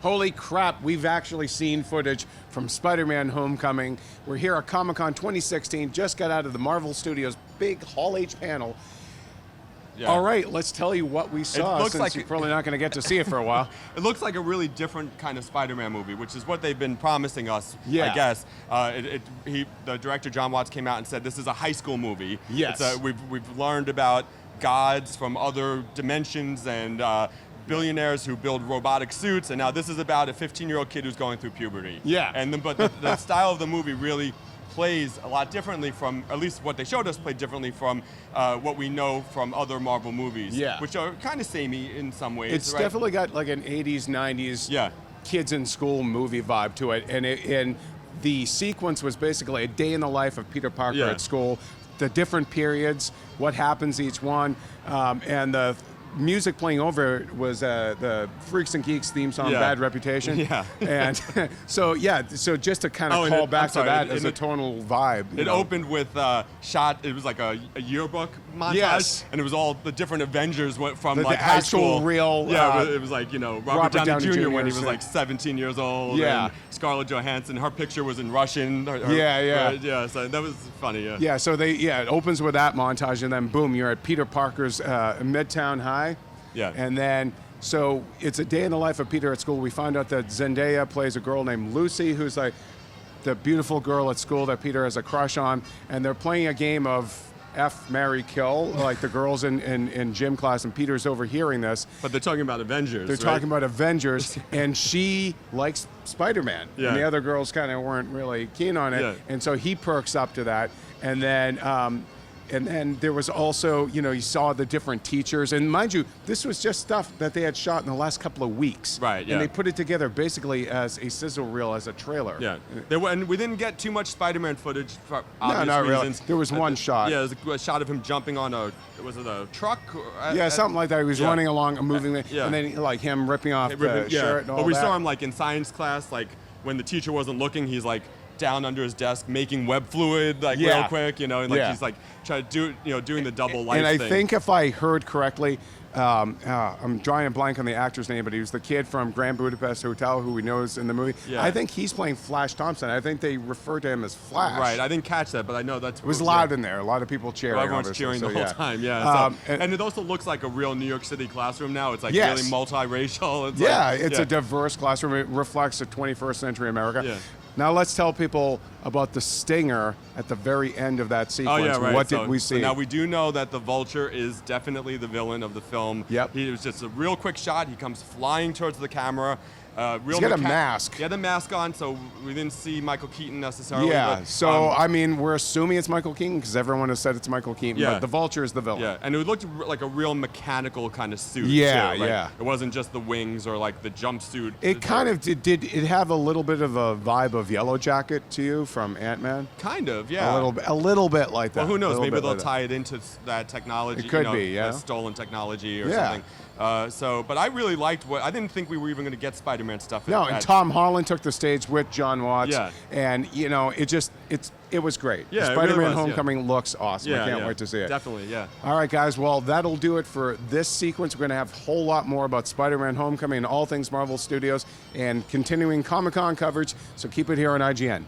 Holy crap, we've actually seen footage from Spider-Man Homecoming. We're here at Comic-Con 2016, just got out of the Marvel Studios big Hall H panel. Yeah. All right, let's tell you what we saw, since you're probably not going to get to see it for a while. It looks like a really different kind of Spider-Man movie, which is what they've been promising us, I guess. The director, John Watts, came out and said this is a high school movie. Yes. We've learned about gods from other dimensions and billionaires who build robotic suits, and now this is about a 15-year-old kid who's going through puberty. Yeah. But the style of the movie really plays a lot differently from, at least what they showed us played differently from what we know from other Marvel movies, which are kind of samey in some ways. It's definitely got like an 80s, 90s kids in school movie vibe to it, and the sequence was basically a day in the life of Peter Parker at school, the different periods, what happens each one, and the music playing over it was the Freaks and Geeks theme song, Bad Reputation. Yeah. And so just to kind of call back to that as a tonal vibe. It opened with it was like a yearbook montage. Yes. And it was all the different Avengers went from the like high actual school. real. It was like, Robert Downey Jr. when he was yeah. like 17 years old. Yeah. And Scarlett Johansson, her picture was in Russian. Yeah, so that was funny, Yeah, so it opens with that montage, and then boom, you're at Peter Parker's Midtown High. Yeah. And then, so it's a day in the life of Peter at school. We find out that Zendaya plays a girl named Lucy, who's like the beautiful girl at school that Peter has a crush on. And they're playing a game of F, marry, kill, like the girls in gym class, and Peter's overhearing this. But they're talking about Avengers, They're talking about Avengers, and she likes Spider-Man. Yeah. And the other girls kind of weren't really keen on it. Yeah. And so he perks up to that. And then there was also, you saw the different teachers. And mind you, this was just stuff that they had shot in the last couple of weeks. Right, yeah. And they put it together basically as a sizzle reel, as a trailer. Yeah. And we didn't get too much Spider-Man footage for obvious not reasons. Really. There was one shot. Yeah, there was a shot of him jumping on was it a truck? Something like that. He was running along and moving, and then like him ripping off the shirt and all that. But we saw him like in science class, like when the teacher wasn't looking, he's like down under his desk making web fluid real quick, and like he's like trying to doing the double life thing. And I think if I heard correctly, I'm drawing a blank on the actor's name, but he was the kid from Grand Budapest Hotel who we know is in the movie. Yeah. I think he's playing Flash Thompson. I think they refer to him as Flash. Right, I didn't catch that, but I know that's... It was loud in there. A lot of people cheering. Well, everyone's cheering the whole time, and it also looks like a real New York City classroom now. It's like really multiracial. It's a diverse classroom. It reflects a 21st century America. Yeah. Now let's tell people about the stinger at the very end of that sequence. Oh, yeah, right. What did we see? So now we do know that the Vulture is definitely the villain of the film. Yep. He was just a real quick shot. He comes flying towards the camera. He's got a mask. He had a mask on, so we didn't see Michael Keaton necessarily. Yeah, but, so I mean, we're assuming it's Michael Keaton because everyone has said it's Michael Keaton, but the Vulture is the villain. Yeah, and it looked like a real mechanical kind of suit. Yeah, too. yeah. It wasn't just the wings or like the jumpsuit. It kind of did it have a little bit of a vibe of Yellow Jacket to you from Ant-Man? Kind of, yeah. A little bit like that. Well, who knows? Maybe they'll tie it into that technology. It could be, stolen technology or something. But I really liked I didn't think we were even going to get Spider-Man stuff. No, and Tom Holland took the stage with John Watts. Yeah. And it was great. Yeah, Spider-Man really was, Homecoming looks awesome. I can't wait to see it. Definitely, yeah. All right, guys. Well, that'll do it for this sequence. We're going to have a whole lot more about Spider-Man Homecoming and all things Marvel Studios and continuing Comic-Con coverage. So keep it here on IGN.